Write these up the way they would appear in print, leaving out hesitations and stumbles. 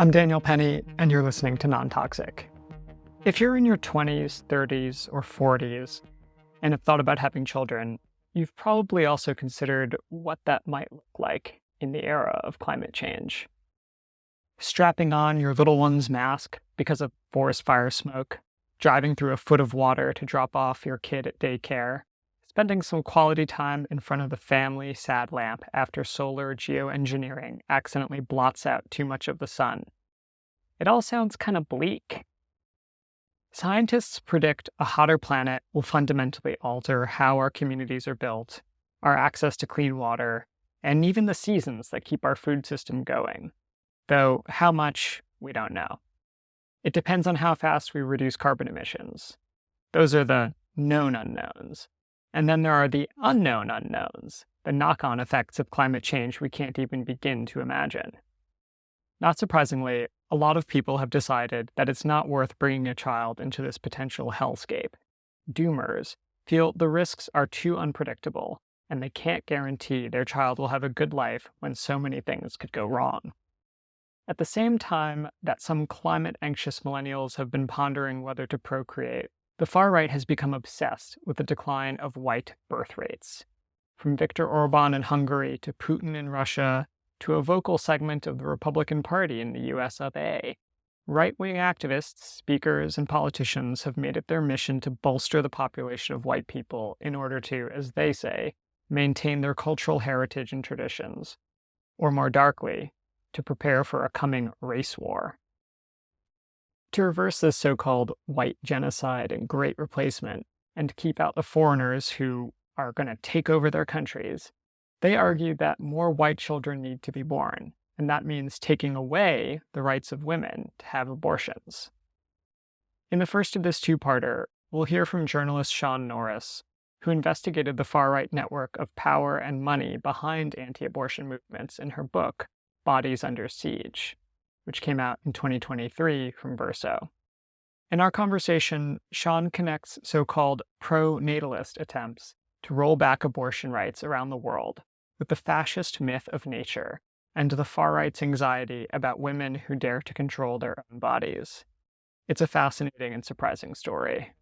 I'm Daniel Penny, and you're listening to Non-Toxic. If you're in your 20s, 30s, or 40s and have thought about having children, you've probably also considered what that might look like in the era of climate change. Strapping on your little one's mask because of forest fire smoke, driving through a foot of water to drop off your kid at daycare, spending some quality time in front of the family sad lamp after solar geoengineering accidentally blots out too much of the sun. It all sounds kind of bleak. Scientists predict a hotter planet will fundamentally alter how our communities are built, our access to clean water, and even the seasons that keep our food system going. Though how much, we don't know. It depends on how fast we reduce carbon emissions. Those are the known unknowns. And then there are the unknown unknowns, the knock-on effects of climate change we can't even begin to imagine. Not surprisingly, a lot of people have decided that it's not worth bringing a child into this potential hellscape. Doomers feel the risks are too unpredictable, and they can't guarantee their child will have a good life when so many things could go wrong. At the same time that some climate-anxious millennials have been pondering whether to procreate, the far right has become obsessed with the decline of white birth rates. From Viktor Orban in Hungary to Putin in Russia, to a vocal segment of the Republican Party in the US of A, right-wing activists, speakers, and politicians have made it their mission to bolster the population of white people in order to, as they say, maintain their cultural heritage and traditions, or more darkly, to prepare for a coming race war. To reverse this so-called white genocide and great replacement, and to keep out the foreigners who are going to take over their countries, they argue that more white children need to be born, and that means taking away the rights of women to have abortions. In the first of this two-parter, we'll hear from journalist Sian Norris, who investigated the far-right network of power and money behind anti-abortion movements in her book, Bodies Under Siege, which came out in 2023 from Verso. In our conversation, Sian connects so-called pro-natalist attempts to roll back abortion rights around the world with the fascist myth of nature and the far-right's anxiety about women who dare to control their own bodies. It's a fascinating and surprising story.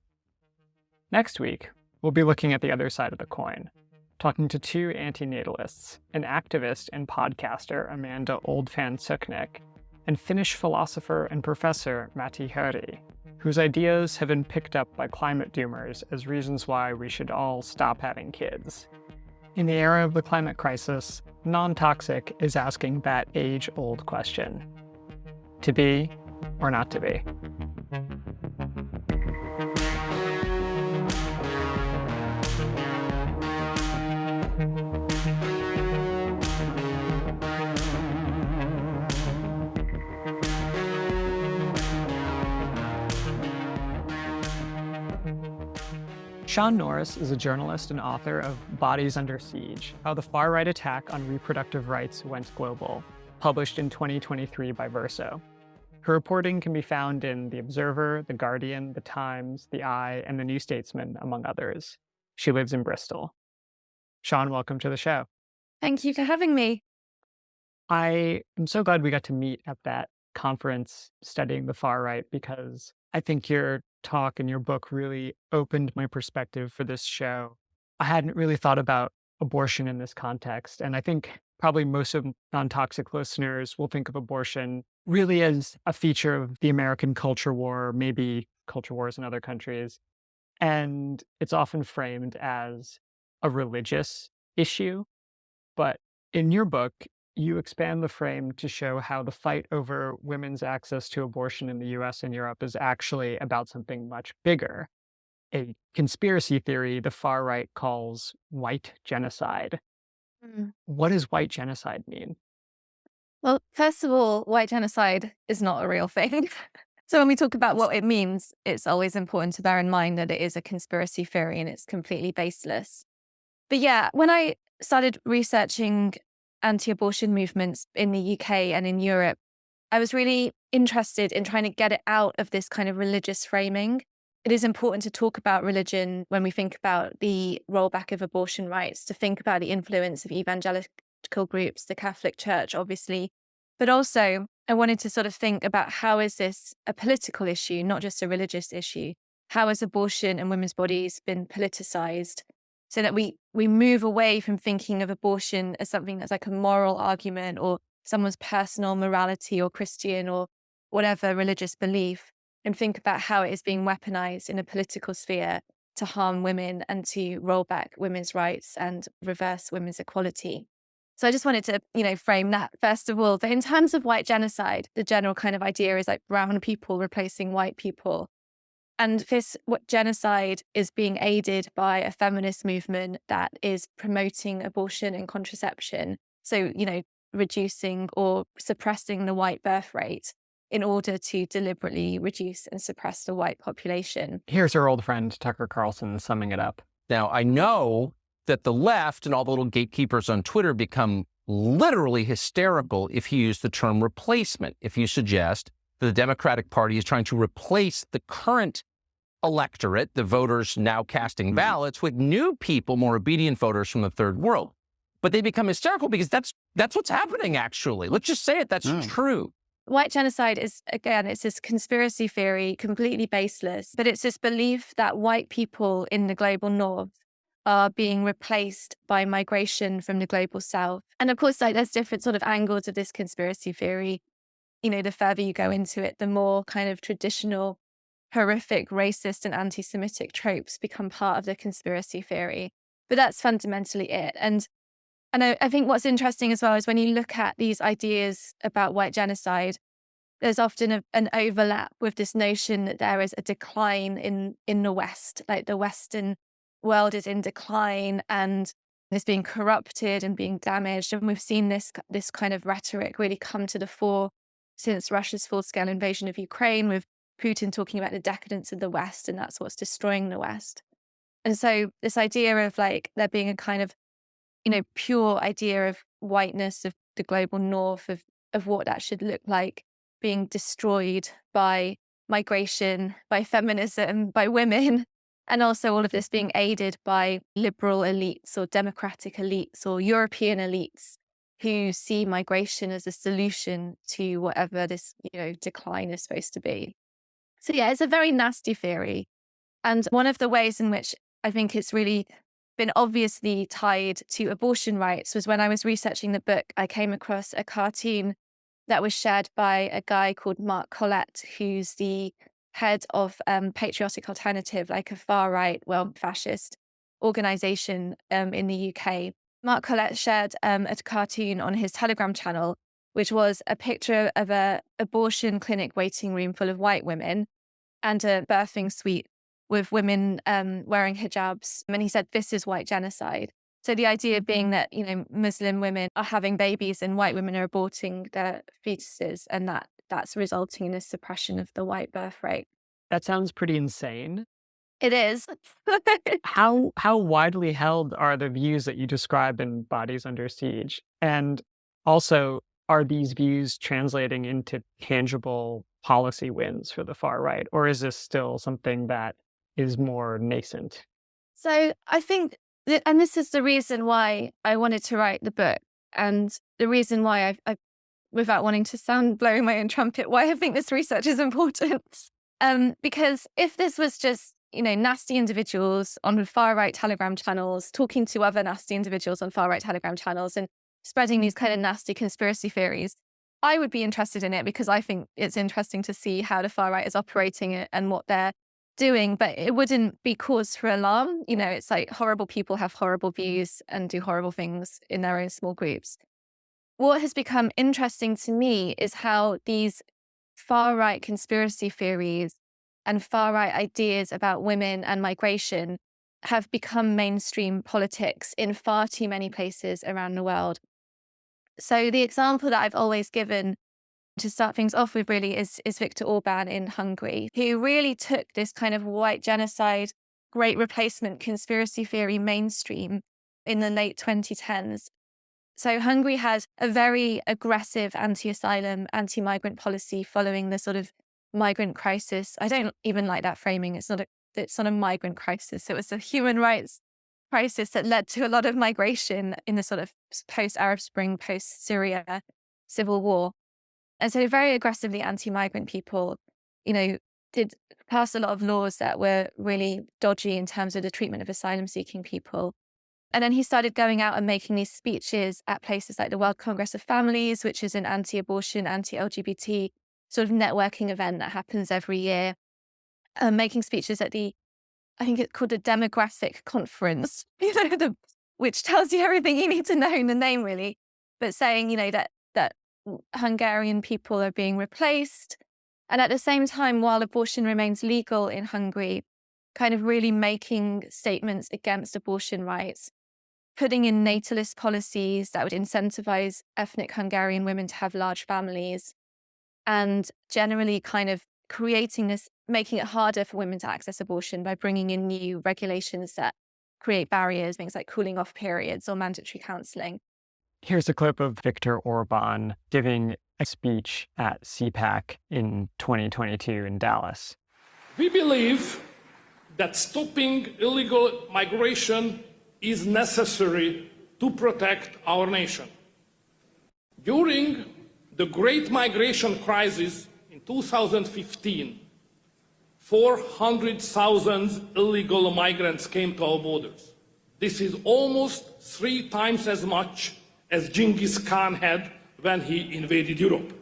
Next week, we'll be looking at the other side of the coin, talking to two anti-natalists, an activist and podcaster Amanda Oldfan-Suknick, and Finnish philosopher and professor Matti Häri, whose ideas have been picked up by climate doomers as reasons why we should all stop having kids. In the era of the climate crisis, Non-Toxic is asking that age-old question: to be or not to be? Sian Norris is a journalist and author of Bodies Under Siege, How the Far-Right Attack on Reproductive Rights Went Global, published in 2023 by Verso. Her reporting can be found in The Observer, The Guardian, The Times, The Eye, and The New Statesman, among others. She lives in Bristol. Sian, welcome to the show. Thank you for having me. I am so glad we got to meet at that conference studying the far right, because I think your talk and your book really opened my perspective for this show. I hadn't really thought about abortion in this context, and I think probably most of Non-Toxic listeners will think of abortion really as a feature of the American culture war, maybe culture wars in other countries, and it's often framed as a religious issue. But in your book, you expand the frame to show how the fight over women's access to abortion in the US and Europe is actually about something much bigger, a conspiracy theory the far right calls white genocide. What does white genocide mean? Well, first of all, white genocide is not a real thing. So when we talk about what it means, it's always important to bear in mind that it is a conspiracy theory and it's completely baseless. But yeah, when I started researching anti-abortion movements in the UK and in Europe, I was really interested in trying to get it out of this kind of religious framing. It is important to talk about religion when we think about the rollback of abortion rights, to think about the influence of evangelical groups, the Catholic Church, obviously, but also I wanted to sort of think about how is this a political issue, not just a religious issue? How has abortion and women's bodies been politicized so that we move away from thinking of abortion as something that's like a moral argument or someone's personal morality or Christian or whatever religious belief, and think about how it is being weaponized in a political sphere to harm women and to roll back women's rights and reverse women's equality. So I just wanted to, frame that first of all. But in terms of white genocide, the general kind of idea is like brown people replacing white people. And this genocide is being aided by a feminist movement that is promoting abortion and contraception. So, reducing or suppressing the white birth rate in order to deliberately reduce and suppress the white population. Here's our old friend Tucker Carlson summing it up. Now, I know that the left and all the little gatekeepers on Twitter become literally hysterical if you use the term replacement, if you suggest that the Democratic Party is trying to replace the current electorate, the voters now casting ballots, with new people, more obedient voters from the third world. But they become hysterical because that's what's happening, actually. Let's just say it, that's true. White genocide is, again, it's this conspiracy theory, completely baseless, but it's this belief that white people in the global north are being replaced by migration from the global south. And of course, there's different sort of angles of this conspiracy theory. The further you go into it, the more kind of traditional, horrific, racist and anti-Semitic tropes become part of the conspiracy theory. But that's fundamentally it. And I think what's interesting as well is when you look at these ideas about white genocide, there's often an overlap with this notion that there is a decline in the West, like the Western world is in decline and is being corrupted and being damaged. And we've seen this kind of rhetoric really come to the fore since Russia's full-scale invasion of Ukraine, with Putin talking about the decadence of the West, and that's what's destroying the West. And so this idea of like there being a kind of, pure idea of whiteness, of the global north, of what that should look like, being destroyed by migration, by feminism, by women, and also all of this being aided by liberal elites or democratic elites or European elites who see migration as a solution to whatever this, decline is supposed to be. So yeah, it's a very nasty theory. And one of the ways in which I think it's really been obviously tied to abortion rights was when I was researching the book, I came across a cartoon that was shared by a guy called Mark Collett, who's the head of Patriotic Alternative, like a far-right, fascist organization in the UK. Mark Collett shared a cartoon on his Telegram channel, which was a picture of an abortion clinic waiting room full of white women and a birthing suite with women wearing hijabs. And he said, this is white genocide. So the idea being that, Muslim women are having babies and white women are aborting their fetuses, and that's resulting in a suppression of the white birth rate. That sounds pretty insane. It is. How widely held are the views that you describe in Bodies Under Siege? And also, are these views translating into tangible policy wins for the far right? Or is this still something that is more nascent? So I think, and this is the reason why I wanted to write the book, and the reason why I without wanting to blowing my own trumpet, why I think this research is important. Because if this was just, nasty individuals on far-right Telegram channels talking to other nasty individuals on far-right Telegram channels and spreading these kind of nasty conspiracy theories, I would be interested in it because I think it's interesting to see how the far-right is operating it and what they're doing, but it wouldn't be cause for alarm. It's like horrible people have horrible views and do horrible things in their own small groups. What has become interesting to me is how these far-right conspiracy theories and far-right ideas about women and migration have become mainstream politics in far too many places around the world. So the example that I've always given to start things off with really is Viktor Orban in Hungary, who really took this kind of white genocide, great replacement conspiracy theory mainstream in the late 2010s. So Hungary has a very aggressive anti-asylum, anti-migrant policy following the sort of migrant crisis. I don't even like that framing. It's not a migrant crisis. It was a human rights crisis that led to a lot of migration in the sort of post-Arab Spring, post-Syria civil war. And so very aggressively anti-migrant people, did pass a lot of laws that were really dodgy in terms of the treatment of asylum-seeking people. And then he started going out and making these speeches at places like the World Congress of Families, which is an anti-abortion, anti-LGBT sort of networking event that happens every year, making speeches at I think it's called a demographic conference, which tells you everything you need to know in the name, really. But saying, that Hungarian people are being replaced. And at the same time, while abortion remains legal in Hungary, kind of really making statements against abortion rights, putting in natalist policies that would incentivize ethnic Hungarian women to have large families, and generally kind of making it harder for women to access abortion by bringing in new regulations that create barriers, things like cooling off periods or mandatory counseling. Here's a clip of Viktor Orban giving a speech at CPAC in 2022 in Dallas. We believe that stopping illegal migration is necessary to protect our nation. During the Great Migration Crisis in 2015, 400,000 illegal migrants came to our borders. This is almost 3 times as much as Genghis Khan had when he invaded Europe.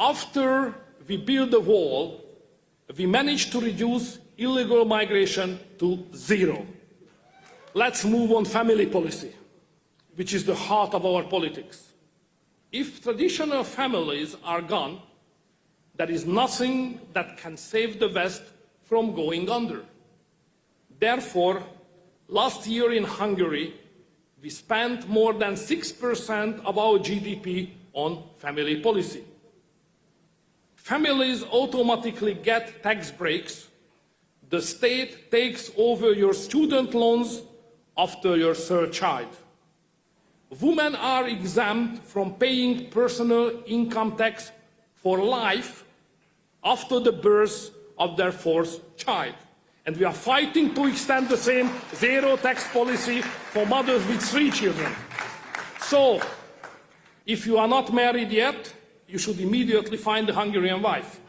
After we built the wall, we managed to reduce illegal migration to 0. Let's move on family policy, which is the heart of our politics. If traditional families are gone, there is nothing that can save the West from going under. Therefore, last year in Hungary, we spent more than 6% of our GDP on family policy. Families automatically get tax breaks. The state takes over your student loans after your 3rd child. Women are exempt from paying personal income tax for life after the birth of their 4th child. And we are fighting to extend the same 0 tax policy for mothers with 3 children. So, if you are not married yet, you should immediately find a Hungarian wife.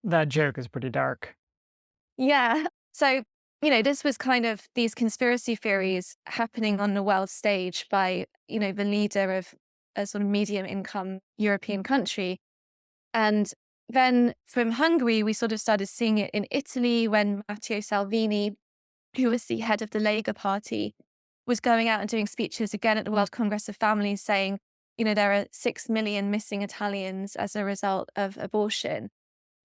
That joke is pretty dark. Yeah. So, this was kind of these conspiracy theories happening on the world stage by, the leader of a sort of medium income European country. And then from Hungary, we sort of started seeing it in Italy when Matteo Salvini, who was the head of the Lega Party, was going out and doing speeches again at the World Congress of Families saying, there are 6 million missing Italians as a result of abortion.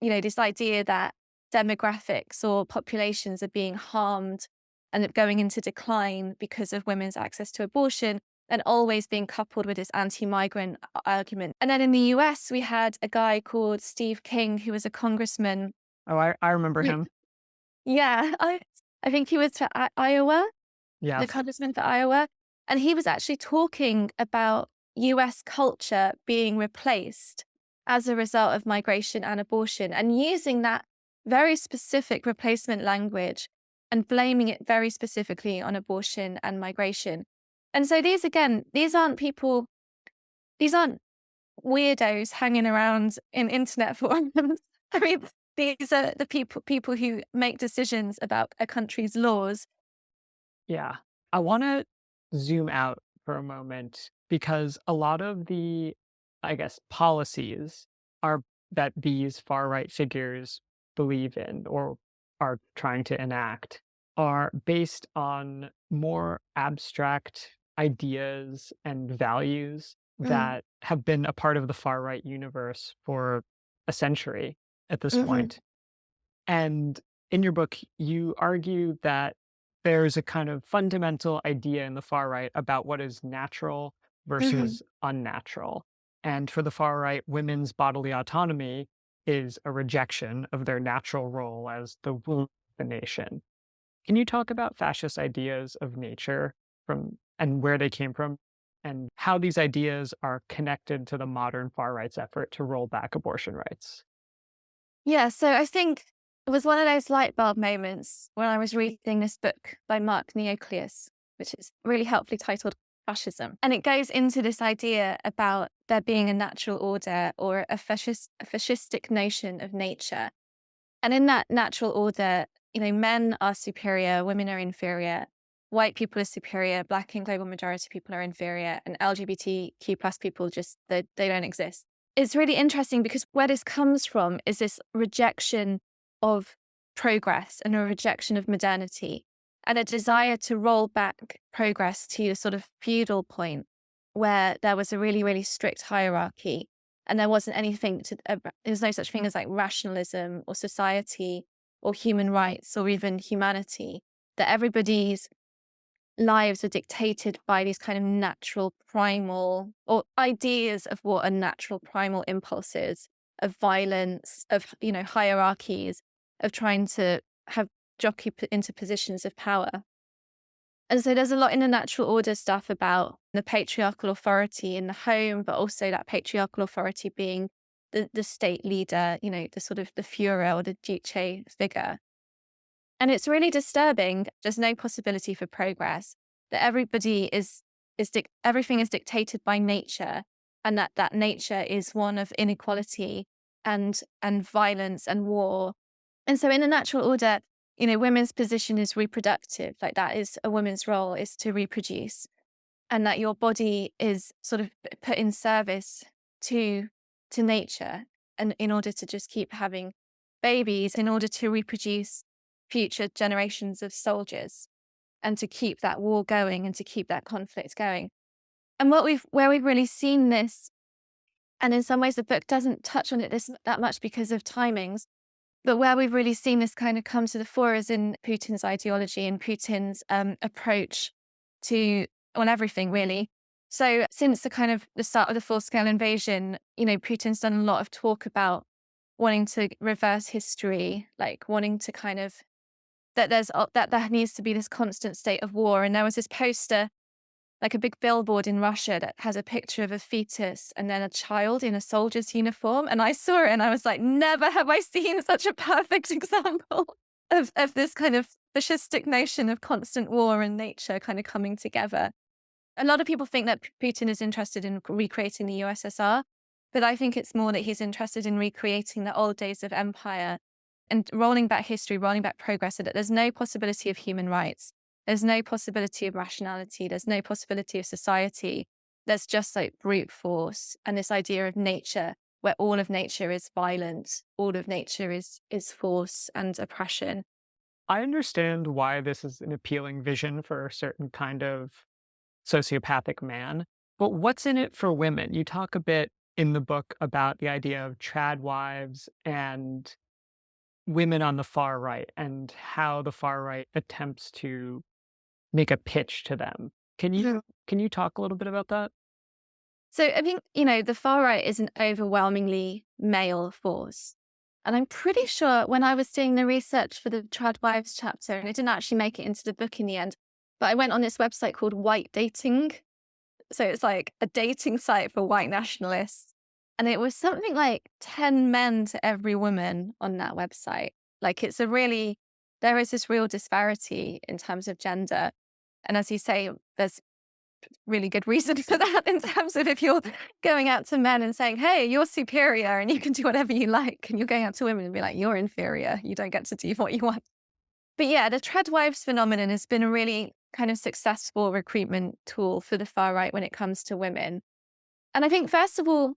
This idea that demographics or populations are being harmed and going into decline because of women's access to abortion, and always being coupled with this anti-migrant argument. And then in the US, we had a guy called Steve King, who was a congressman. Oh, I remember him. Yeah, I think he was for Iowa, Yes. the congressman for Iowa. And he was actually talking about US culture being replaced as a result of migration and abortion, and using that very specific replacement language and blaming it very specifically on abortion and migration. And so these aren't weirdos hanging around in internet forums. I mean, these are the people who make decisions about a country's laws. Yeah. I want to zoom out for a moment because a lot of the, I guess, policies are that these far-right figures believe in or are trying to enact are based on more abstract ideas and values that have been a part of the far-right universe for a century at this point. And in your book, you argue that there's a kind of fundamental idea in the far right about what is natural versus unnatural. And for the far right, women's bodily autonomy is a rejection of their natural role as the womb of the nation. Can you talk about fascist ideas of nature and where they came from, and how these ideas are connected to the modern far right's effort to roll back abortion rights? Yeah, so I think it was one of those light bulb moments when I was reading this book by Mark Neocleous, which is really helpfully titled fascism. And it goes into this idea about there being a natural order or a fascistic notion of nature. And in that natural order, men are superior, women are inferior, white people are superior, Black and global majority people are inferior, and LGBTQ plus people they don't exist. It's really interesting because where this comes from is this rejection of progress and a rejection of modernity and a desire to roll back progress to a sort of feudal point where there was a really, really strict hierarchy and there wasn't anything there's no such thing as like rationalism or society or human rights or even humanity, that everybody's lives are dictated by these kind of natural primal or ideas of what a natural primal impulse is, of violence, of hierarchies, of trying to have jockey into positions of power. And so there's a lot in the natural order stuff about the patriarchal authority in the home, but also that patriarchal authority being the state leader, the sort of the Führer or the Duce figure. And it's really disturbing. There's no possibility for progress, that everything is dictated by nature, and that nature is one of inequality and violence and war. And so in the natural order, women's position is reproductive. Like that is a woman's role, is to reproduce, and that your body is sort of put in service to nature, and in order to just keep having babies, in order to reproduce future generations of soldiers and to keep that war going and to keep that conflict going. And where we've really seen this, and in some ways the book doesn't touch on it that much because of timings, but where we've really seen this kind of come to the fore is in Putin's ideology and Putin's approach to on everything, really. So since the start of the full-scale invasion, Putin's done a lot of talk about wanting to reverse history, like wanting to kind of that there needs to be this constant state of war. And there was this poster, like a big billboard in Russia, that has a picture of a fetus and then a child in a soldier's uniform. And I saw it and I was like, never have I seen such a perfect example of this kind of fascistic notion of constant war and nature kind of coming together. A lot of people think that Putin is interested in recreating the USSR, but I think it's more that he's interested in recreating the old days of empire and rolling back history, rolling back progress, so that there's no possibility of human rights. There's no possibility of rationality. There's no possibility of society. There's just like brute force and this idea of nature, where all of nature is violent. All of nature is force and oppression. I understand why this is an appealing vision for a certain kind of sociopathic man, but what's in it for women? You talk a bit in the book about the idea of trad wives and women on the far right and how the far right attempts to make a pitch to them. Can you talk a little bit about that? So I think, the far right is an overwhelmingly male force. And I'm pretty sure when I was doing the research for the Trad Wives chapter, and it didn't actually make it into the book in the end, but I went on this website called White Dating. So it's like a dating site for white nationalists. And it was something like 10 men to every woman on that website. Like there is this real disparity in terms of gender. And as you say, there's really good reason for that in terms of if you're going out to men and saying, hey, you're superior and you can do whatever you like. And you're going out to women and be like, you're inferior. You don't get to do what you want. But yeah, the trad wives phenomenon has been a really kind of successful recruitment tool for the far right when it comes to women. And I think, first of all,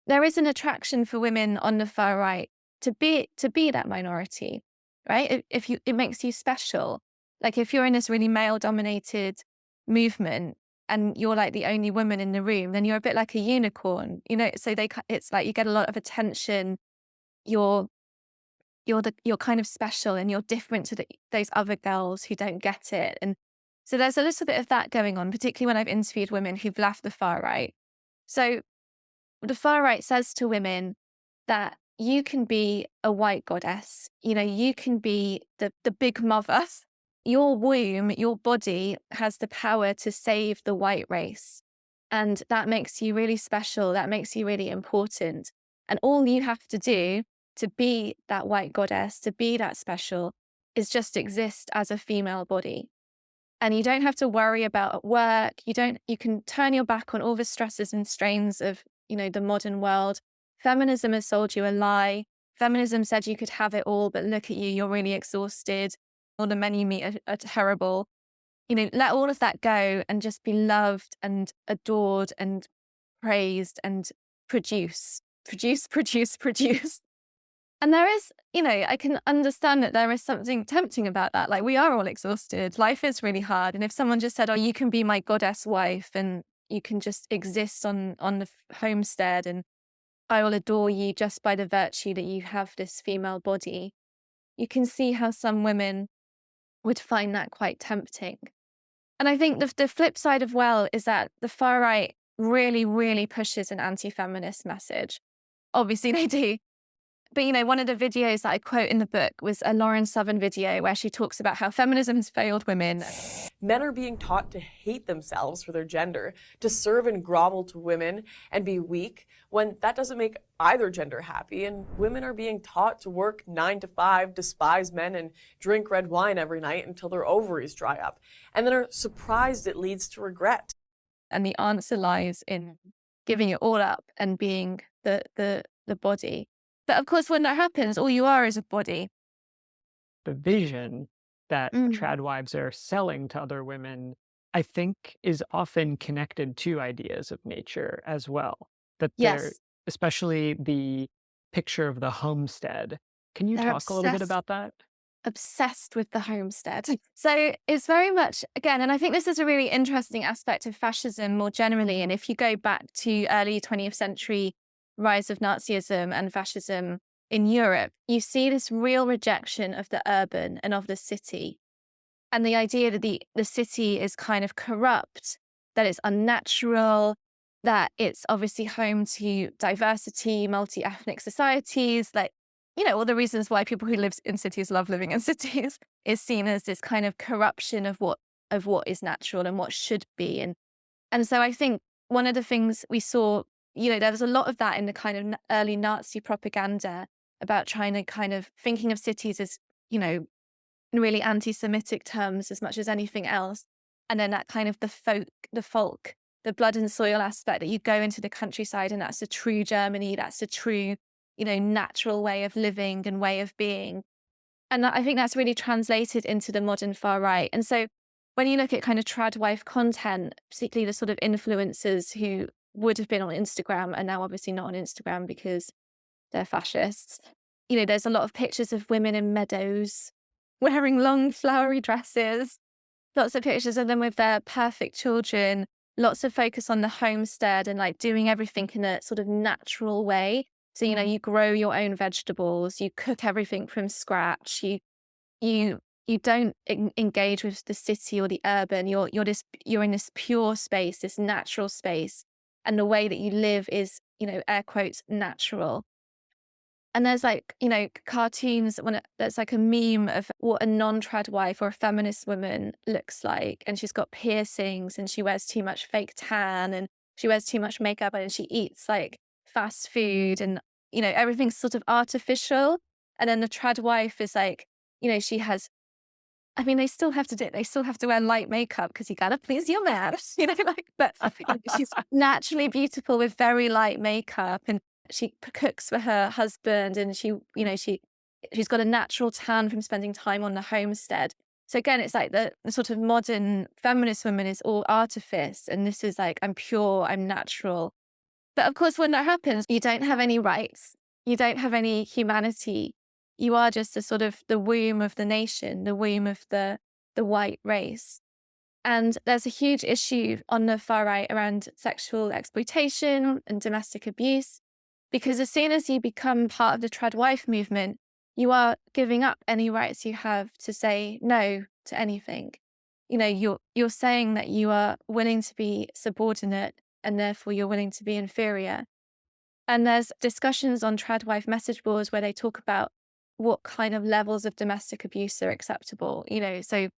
there is an attraction for women on the far right to be that minority, right? It makes you special. Like if you're in this really male-dominated movement and you're like the only woman in the room, then you're a bit like a unicorn, So it's like you get a lot of attention. You're kind of special and you're different to those other girls who don't get it. And so there's a little bit of that going on, particularly when I've interviewed women who've left the far right. So the far right says to women that you can be a white goddess, you can be the big mother. Your womb, your body has the power to save the white race. And that makes you really special. That makes you really important. And all you have to do to be that white goddess, to be that special, is just exist as a female body. and you don't have to worry about work. You can turn your back on all the stresses and strains of, the modern world. Feminism has sold you a lie. Feminism said you could have it all, but look at you, you're really exhausted. All the men you meet are terrible. Let all of that go and just be loved and adored and praised and produce. And there is, I can understand that there is something tempting about that. Like, we are all exhausted. Life is really hard. And if someone just said, oh, you can be my goddess wife and you can just exist on the homestead and I will adore you just by the virtue that you have this female body, you can see how some women would find that quite tempting. And I think the flip side of is that the far right really, really pushes an anti-feminist message. Obviously they do. But, one of the videos that I quote in the book was a Lauren Southern video where she talks about how feminism has failed women. Men are being taught to hate themselves for their gender, to serve and grovel to women and be weak, when that doesn't make either gender happy. And women are being taught to work 9 to 5, despise men, and drink red wine every night until their ovaries dry up, and then are surprised it leads to regret. And the answer lies in giving it all up and being the body. But of course, when that happens, all you are is a body. The vision that trad wives are selling to other women, I think, is often connected to ideas of nature as well. That they're, especially the picture of the homestead. Can you talk a little bit about that? Obsessed with the homestead. So it's very much, again, and I think this is a really interesting aspect of fascism more generally. And if you go back to early 20th century rise of Nazism and fascism in Europe, you see this real rejection of the urban and of the city. And the idea that the city is kind of corrupt, that it's unnatural, that it's obviously home to diversity, multi-ethnic societies, like, all the reasons why people who live in cities love living in cities is seen as this kind of corruption of what is natural and what should be. And so I think one of the things we saw, there was a lot of that in the kind of early Nazi propaganda about trying to kind of thinking of cities as, in really anti-Semitic terms as much as anything else. And then that kind of the folk, the blood and soil aspect, that you go into the countryside and that's a true Germany, that's a true, natural way of living and way of being. And I think that's really translated into the modern far right. And so when you look at kind of trad wife content, particularly the sort of influencers who would have been on Instagram and now obviously not on Instagram because they're fascists, there's a lot of pictures of women in meadows wearing long flowery dresses, lots of pictures of them with their perfect children, lots of focus on the homestead and like doing everything in a sort of natural way. So, you grow your own vegetables, you cook everything from scratch, you don't engage with the city or the urban. You're in this pure space, this natural space, and the way that you live is, air quotes, natural. And there's like, cartoons there's like a meme of what a non-trad wife or a feminist woman looks like, and she's got piercings and she wears too much fake tan and she wears too much makeup and she eats like fast food and everything's sort of artificial. And then the trad wife is like, she has, I mean, they still have to wear light makeup because you gotta please your man, but she's naturally beautiful with very light makeup, and she cooks for her husband, and she's got a natural tan from spending time on the homestead. So again, it's like the sort of modern feminist woman is all artifice, and this is like, I'm pure, I'm natural. But of course, when that happens, you don't have any rights. You don't have any humanity. You are just a sort of the womb of the nation, the womb of the white race. And there's a huge issue on the far right around sexual exploitation and domestic abuse, because as soon as you become part of the trad wife movement, you are giving up any rights you have to say no to anything. You're saying that you are willing to be subordinate and therefore you're willing to be inferior. And there's discussions on trad wife message boards where they talk about what kind of levels of domestic abuse are acceptable. So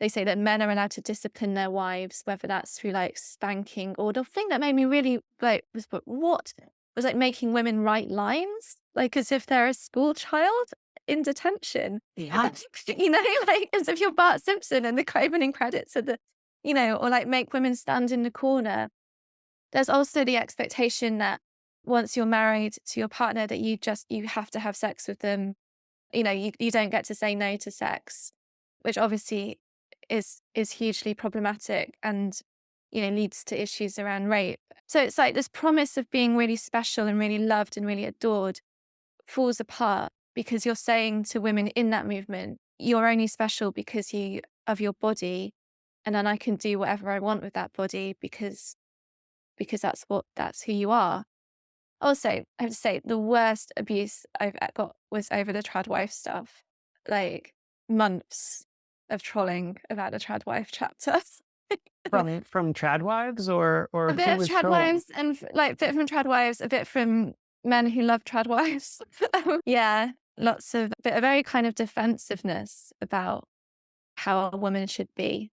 they say that men are allowed to discipline their wives, whether that's through like spanking, or the thing that made me really was like making women write lines, like as if they're a school child. in detention. Yeah. Like as if you're Bart Simpson and the opening credits of the, or like make women stand in the corner. There's also the expectation that once you're married to your partner that you have to have sex with them. You don't get to say no to sex, which obviously is hugely problematic and, leads to issues around rape. So it's like this promise of being really special and really loved and really adored falls apart because you're saying to women in that movement, you're only special because of your body, and then I can do whatever I want with that body because that's who you are. Also, I have to say, the worst abuse I've got was over the trad wife stuff. Like months of trolling about the trad wife chapter. From tradwives or A bit who of was trad trolling? wives and like a bit from trad wives, a bit from men who love trad wives. Yeah, lots of a very kind of defensiveness about how a woman should be.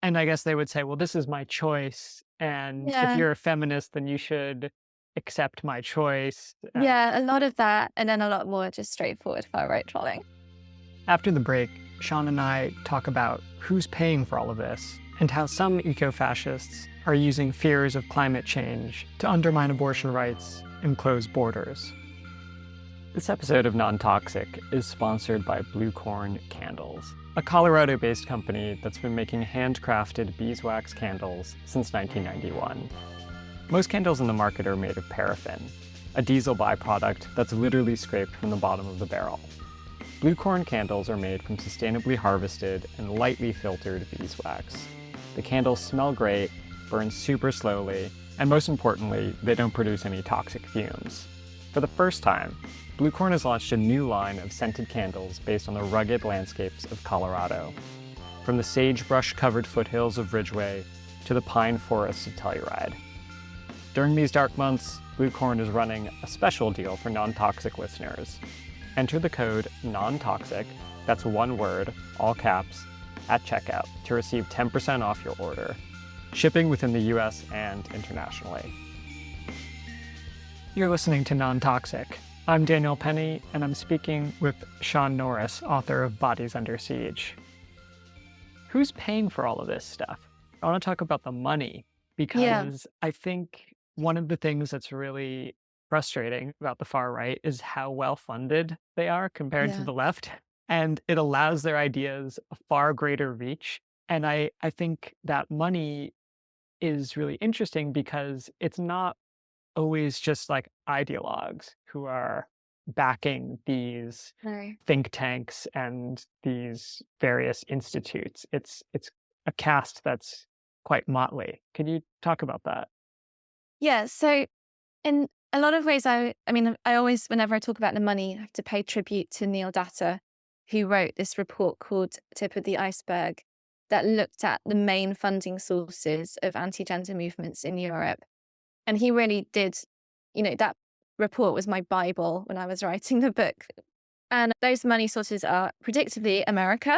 And I guess they would say, well, this is my choice. And if Yeah. you're a feminist, then you should accept my choice. Yeah, a lot of that, and then a lot more just straightforward far-right trolling. After the break, Sian and I talk about who's paying for all of this and how some eco-fascists are using fears of climate change to undermine abortion rights and close borders. This episode of Non-Toxic is sponsored by Blue Corn Candles, a Colorado-based company that's been making handcrafted beeswax candles since 1991. Most candles in the market are made of paraffin, a diesel byproduct that's literally scraped from the bottom of the barrel. Blue Corn candles are made from sustainably harvested and lightly filtered beeswax. The candles smell great, burn super slowly, and most importantly, they don't produce any toxic fumes. For the first time, Blue Corn has launched a new line of scented candles based on the rugged landscapes of Colorado. From the sagebrush-covered foothills of Ridgway to the pine forests of Telluride. During these dark months, Blue Corn is running a special deal for non-toxic listeners. Enter the code NONTOXIC, that's one word, all caps, at checkout to receive 10% off your order. Shipping within the US and internationally. You're listening to Non-Toxic. I'm Daniel Penny, and I'm speaking with Sian Norris, author of Bodies Under Siege. Who's paying for all of this stuff? I want to talk about the money because I think one of the things that's really frustrating about the far right is how well funded they are compared to the left. And it allows their ideas a far greater reach. And I think that money is really interesting because it's not always just like ideologues who are backing these think tanks and these various institutes. It's a cast that's quite motley. Can you talk about that? Yeah, so in a lot of ways, I always, whenever I talk about the money, I have to pay tribute to Neil Datter, who wrote this report called Tip of the Iceberg that looked at the main funding sources of anti-gender movements in Europe. And he really did, that report was my Bible when I was writing the book. And those money sources are predictably America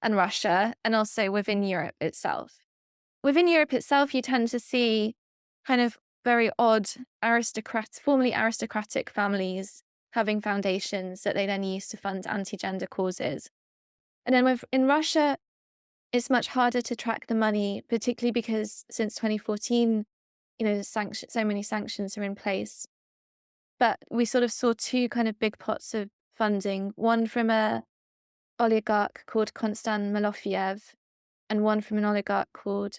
and Russia, and also within Europe itself. Within Europe itself, you tend to see kind of very odd formerly aristocratic families having foundations that they then use to fund anti-gender causes. And then in Russia, it's much harder to track the money, particularly because since 2014, so many sanctions are in place. But we sort of saw two kind of big pots of funding, one from a oligarch called Konstan Malofiev, and one from an oligarch called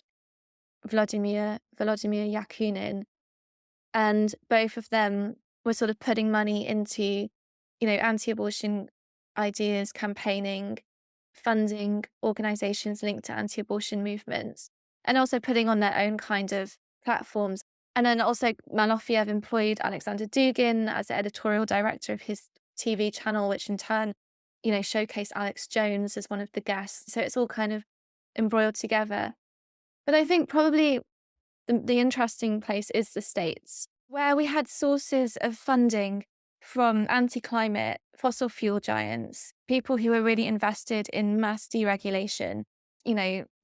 Vladimir Yakunin. And both of them were sort of putting money into, anti-abortion ideas, campaigning, funding organizations linked to anti-abortion movements, and also putting on their own kind of platforms. And then also Malofiev employed Alexander Dugin as the editorial director of his TV channel, which in turn, showcased Alex Jones as one of the guests. So it's all kind of embroiled together. But I think probably the interesting place is the States, where we had sources of funding from anti-climate, fossil fuel giants, people who were really invested in mass deregulation,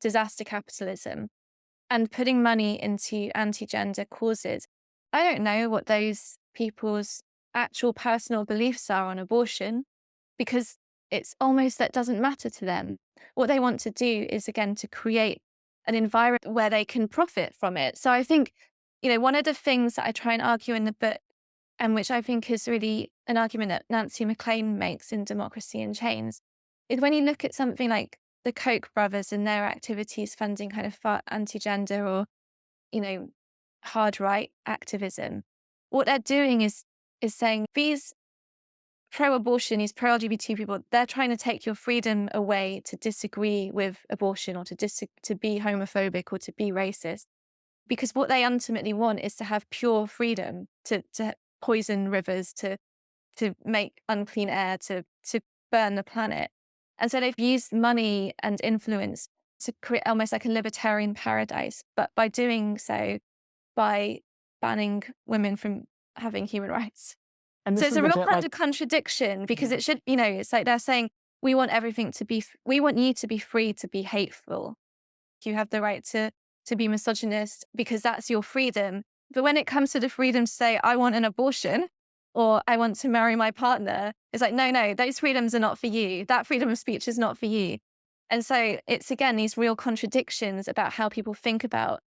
disaster capitalism, and putting money into anti-gender causes. I don't know what those people's actual personal beliefs are on abortion. because it's almost that doesn't matter to them. What they want to do is, again, to create an environment where they can profit from it. So I think, one of the things that I try and argue in the book, and which I think is really an argument that Nancy MacLean makes in Democracy in Chains, is when you look at something like the Koch brothers and their activities funding kind of far anti-gender or, hard right activism, what they're doing is saying these pro-abortion, these pro-LGBT people, they're trying to take your freedom away to disagree with abortion or to be homophobic or to be racist. Because what they ultimately want is to have pure freedom to poison rivers, to make unclean air, to burn the planet. And so they've used money and influence to create almost like a libertarian paradise. But by doing so, by banning women from having human rights. And So this it's is a the real bit kind like, of contradiction, because it should, it's like they're saying, we want everything to be, we want you to be free to be hateful. You have the right to be misogynist because that's your freedom. But when it comes to the freedom to say, I want an abortion or I want to marry my partner, it's like, no, those freedoms are not for you. That freedom of speech is not for you. And so it's, again, these real contradictions about how people think about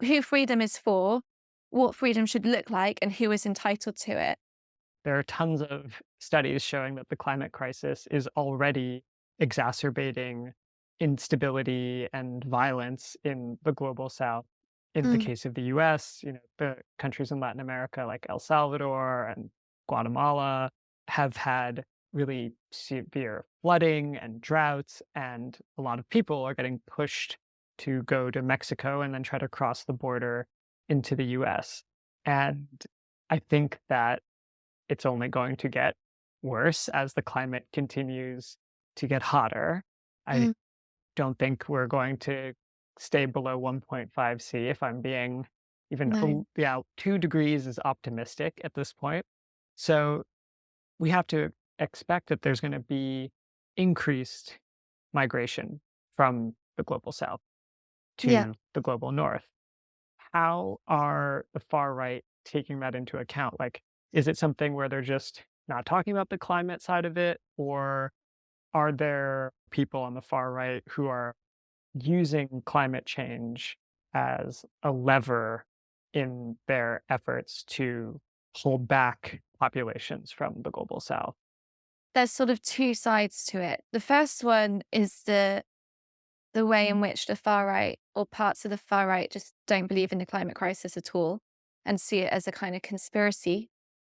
who freedom is for, what freedom should look like, and who is entitled to it. there are tons of studies showing that the climate crisis is already exacerbating instability and violence in the global south. In the case of the US, the countries in Latin America like El Salvador and Guatemala have had really severe flooding and droughts, and a lot of people are getting pushed to go to Mexico and then try to cross the border into the US. And I think that it's only going to get worse as the climate continues to get hotter. I don't think we're going to stay below 1.5 C if I'm being even, No. 2 degrees is optimistic at this point. So we have to expect that there's going to be increased migration from the global south Yeah. to the global north. How are the far right taking that into account? Like, is it something where they're just not talking about the climate side of it? Or are there people on the far right who are using climate change as a lever in their efforts to hold back populations from the global south? There's sort of two sides to it. The first one is the way in which the far right or parts of the far right just don't believe in the climate crisis at all and see it as a kind of conspiracy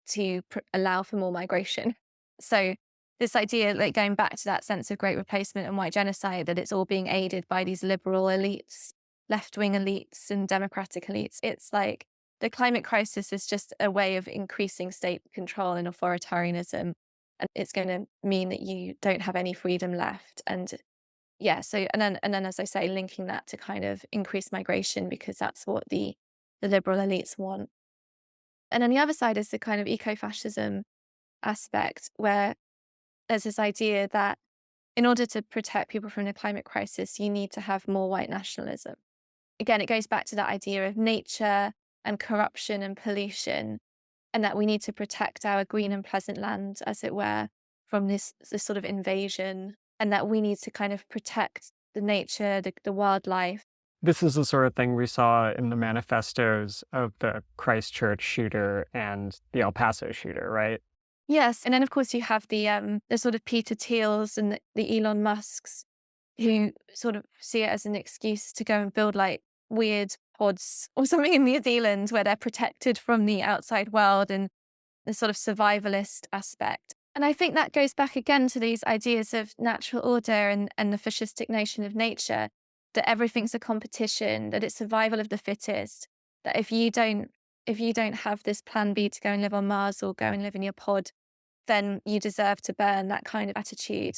to allow for more migration. So this idea, like going back to that sense of great replacement and white genocide, that it's all being aided by these liberal elites, left-wing elites and democratic elites. It's like the climate crisis is just a way of increasing state control and authoritarianism. And it's going to mean that you don't have any freedom left. And yeah, so and then as I say, linking that to kind of increased migration because that's what the liberal elites want. And then the other side is the kind of eco-fascism aspect where there's this idea that in order to protect people from the climate crisis, you need to have more white nationalism. Again, it goes back to that idea of nature and corruption and pollution, and that we need to protect our green and pleasant land, as it were, from this sort of invasion, and that we need to kind of protect the nature, the wildlife. This is the sort of thing we saw in the manifestos of the Christchurch shooter and the El Paso shooter, right? Yes, and then of course you have the sort of Peter Thiels and the Elon Musks, who sort of see it as an excuse to go and build like weird pods or something in New Zealand where they're protected from the outside world and the sort of survivalist aspect. And I think that goes back again to these ideas of natural order and the fascistic notion of nature, that everything's a competition, that it's survival of the fittest, that if you don't have this plan B to go and live on Mars or go and live in your pod, then you deserve to burn, that kind of attitude.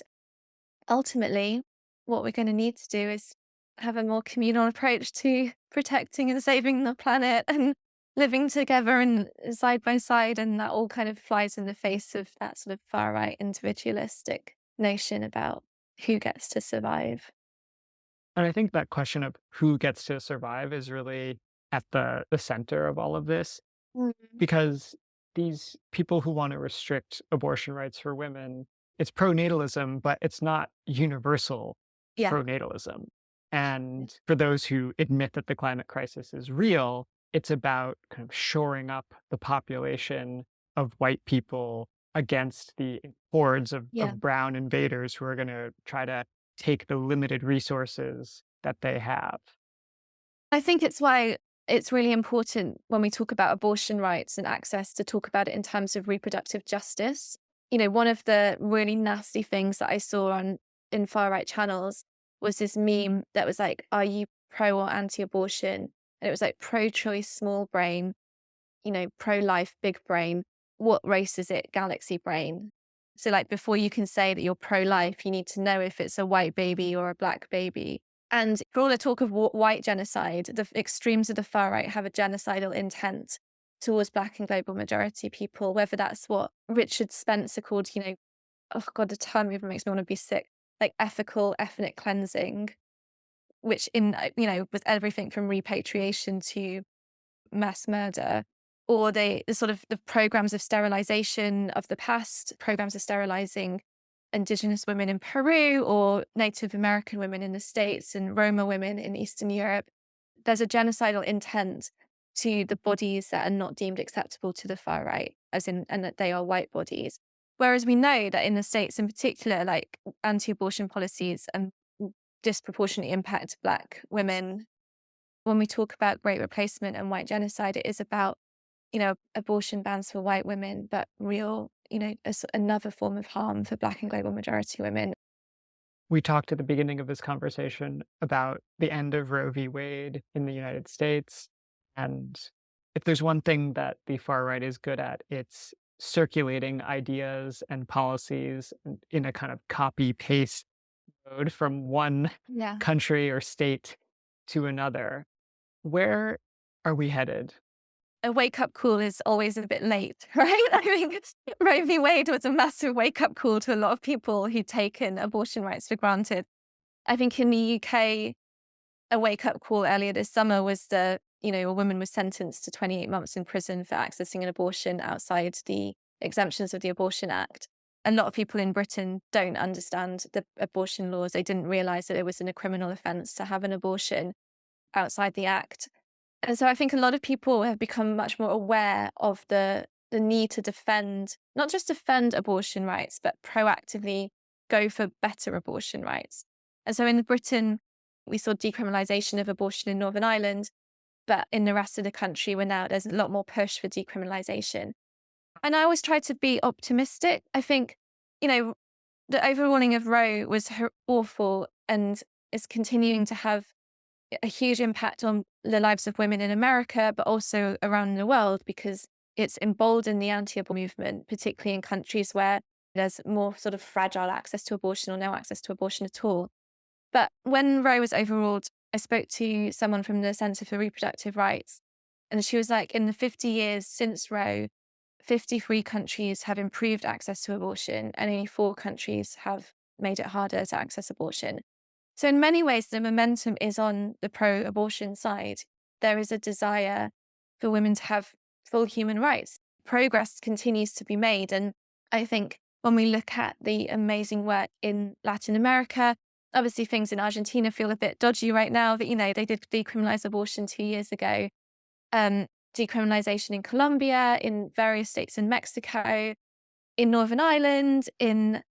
Ultimately, what we're going to need to do is have a more communal approach to protecting and saving the planet and living together and side by side. And that all kind of flies in the face of that sort of far right individualistic notion about who gets to survive. And I think that question of who gets to survive is really at the center of all of this, Mm. because these people who want to restrict abortion rights for women it's pronatalism, but it's not universal Yeah. pronatalism. And for those who admit that the climate crisis is real, it's about kind of shoring up the population of white people against the hordes Yeah. of brown invaders who are going to try to take the limited resources that they have. I think it's why it's really important when we talk about abortion rights and access to talk about it in terms of reproductive justice. One of the really nasty things that I saw in far right channels was this meme that was like, are you pro or anti-abortion? And it was like pro-choice, small brain, pro-life, big brain. What race is it? Galaxy brain. So like before you can say that you're pro-life, you need to know if it's a white baby or a black baby. And for all the talk of white genocide, the extremes of the far right have a genocidal intent towards Black and global majority people, whether that's what Richard Spencer called, oh God, the term even makes me want to be sick, like ethical ethnic cleansing, which was everything from repatriation to mass murder, or the sort of the programs of sterilization of the past, programs of sterilizing Indigenous women in Peru or Native American women in the States and Roma women in Eastern Europe. There's a genocidal intent to the bodies that are not deemed acceptable to the far right, and that they are white bodies. Whereas we know that in the States in particular, like anti-abortion policies disproportionately impact Black women. When we talk about great replacement and white genocide, it is about, abortion bans for white women, but real, another form of harm for Black and global majority women. We talked at the beginning of this conversation about the end of Roe v. Wade in the United States. And if there's one thing that the far right is good at, it's circulating ideas and policies in a kind of copy paste mode from one Yeah. country or state to another. Where are we headed? A wake-up call is always a bit late, right? I mean, Roe v. Wade was a massive wake-up call to a lot of people who'd taken abortion rights for granted. I think in the UK, a wake-up call earlier this summer was a woman was sentenced to 28 months in prison for accessing an abortion outside the exemptions of the Abortion Act. A lot of people in Britain don't understand the abortion laws. They didn't realise that it was a criminal offence to have an abortion outside the Act. And so I think a lot of people have become much more aware of the need to not just defend abortion rights, but proactively go for better abortion rights. And so in Britain, we saw decriminalisation of abortion in Northern Ireland, but in the rest of the country, there's a lot more push for decriminalisation. And I always try to be optimistic. I think, the overruling of Roe was awful and is continuing to have a huge impact on the lives of women in America, but also around the world, because it's emboldened the anti-abortion movement, particularly in countries where there's more sort of fragile access to abortion or no access to abortion at all. But when Roe was overruled, I spoke to someone from the Centre for Reproductive Rights, and she was like, in the 50 years since Roe, 53 countries have improved access to abortion, and only 4 countries have made it harder to access abortion. So in many ways, the momentum is on the pro-abortion side. There is a desire for women to have full human rights. Progress continues to be made. And I think when we look at the amazing work in Latin America, obviously things in Argentina feel a bit dodgy right now, but, they did decriminalize abortion 2 years ago. Decriminalization in Colombia, in various states in Mexico, in Northern Ireland, in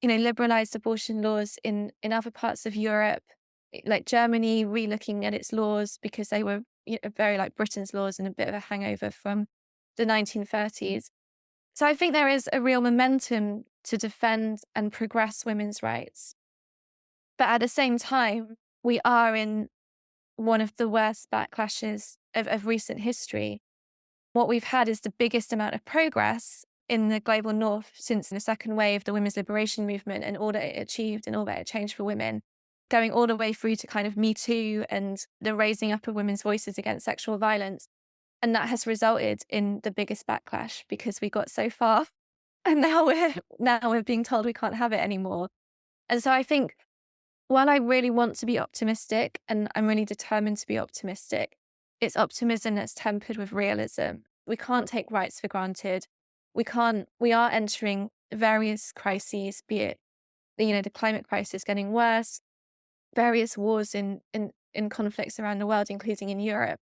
liberalized abortion laws in other parts of Europe, like Germany, re-looking at its laws because they were very like Britain's laws and a bit of a hangover from the 1930s. So I think there is a real momentum to defend and progress women's rights. But at the same time, we are in one of the worst backlashes of recent history. What we've had is the biggest amount of progress in the global north since the second wave of the women's liberation movement and all that it achieved and all that it changed for women, going all the way through to kind of Me Too and the raising up of women's voices against sexual violence. And that has resulted in the biggest backlash because we got so far and now we're being told we can't have it anymore. And so I think while I really want to be optimistic and I'm really determined to be optimistic, it's optimism that's tempered with realism. We can't take rights for granted. We are entering various crises, be it, the climate crisis getting worse, various wars in conflicts around the world, including in Europe.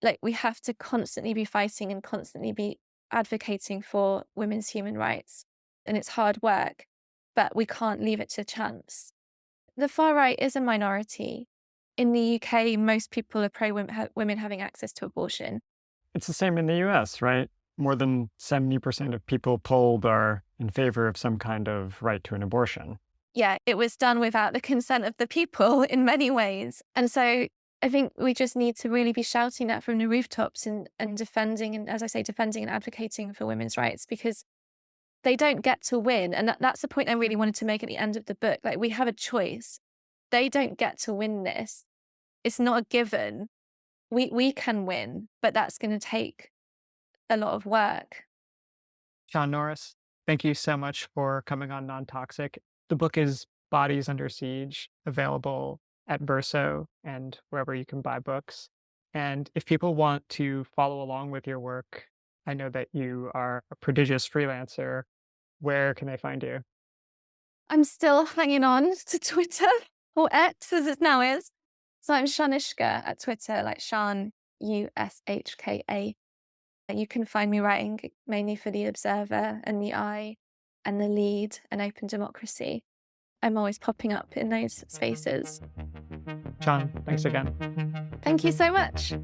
Like, we have to constantly be fighting and constantly be advocating for women's human rights. And it's hard work, but we can't leave it to chance. The far right is a minority. In the UK, most people are pro-women having access to abortion. It's the same in the US, right? More than 70% of people polled are in favor of some kind of right to an abortion. Yeah, it was done without the consent of the people in many ways. And so I think we just need to really be shouting that from the rooftops and defending, and as I say, defending and advocating for women's rights, because they don't get to win. And that's the point I really wanted to make at the end of the book. Like, we have a choice. They don't get to win this. It's not a given. We can win, but that's going to take a lot of work. Sian Norris, thank you so much for coming on Non-Toxic. The book is Bodies Under Siege, available at Verso and wherever you can buy books. And if people want to follow along with your work, I know that you are a prodigious freelancer. Where can they find you? I'm still hanging on to Twitter, or X as it now is. So I'm Shanishka at Twitter, like Shan, USHKA. You can find me writing mainly for The Observer and The Eye and The Lead and Open Democracy. I'm always popping up in those spaces. Sian, thanks again. Thank you so much.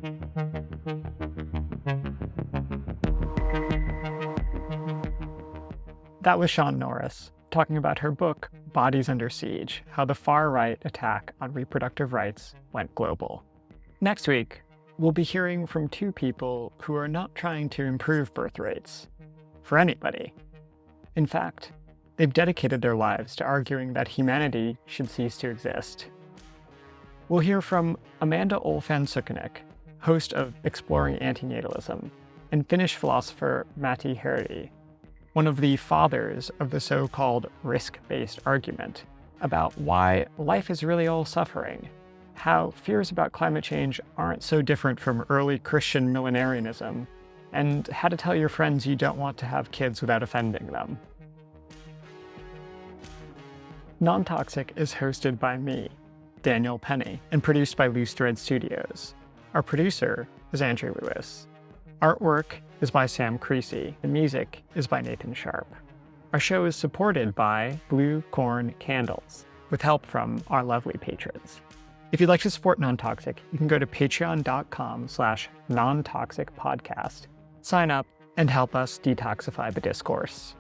That was Sian Norris talking about her book, Bodies Under Siege, How the Far-Right Attack on Reproductive Rights Went Global. Next week, we'll be hearing from two people who are not trying to improve birth rates for anybody. In fact, they've dedicated their lives to arguing that humanity should cease to exist. We'll hear from Amanda Olfan-Sukkenik, host of Exploring Antinatalism, and Finnish philosopher Matti Herdi, one of the fathers of the so-called risk-based argument about why life is really all suffering, how fears about climate change aren't so different from early Christian millenarianism, and how to tell your friends you don't want to have kids without offending them. Non-Toxic is hosted by me, Daniel Penny, and produced by Loose Thread Studios. Our producer is Andrew Lewis. Artwork is by Sam Creasy. The music is by Nathan Sharp. Our show is supported by Blue Corn Candles, with help from our lovely patrons. If you'd like to support Non-Toxic, you can go to patreon.com/nontoxicpodcast, sign up, and help us detoxify the discourse.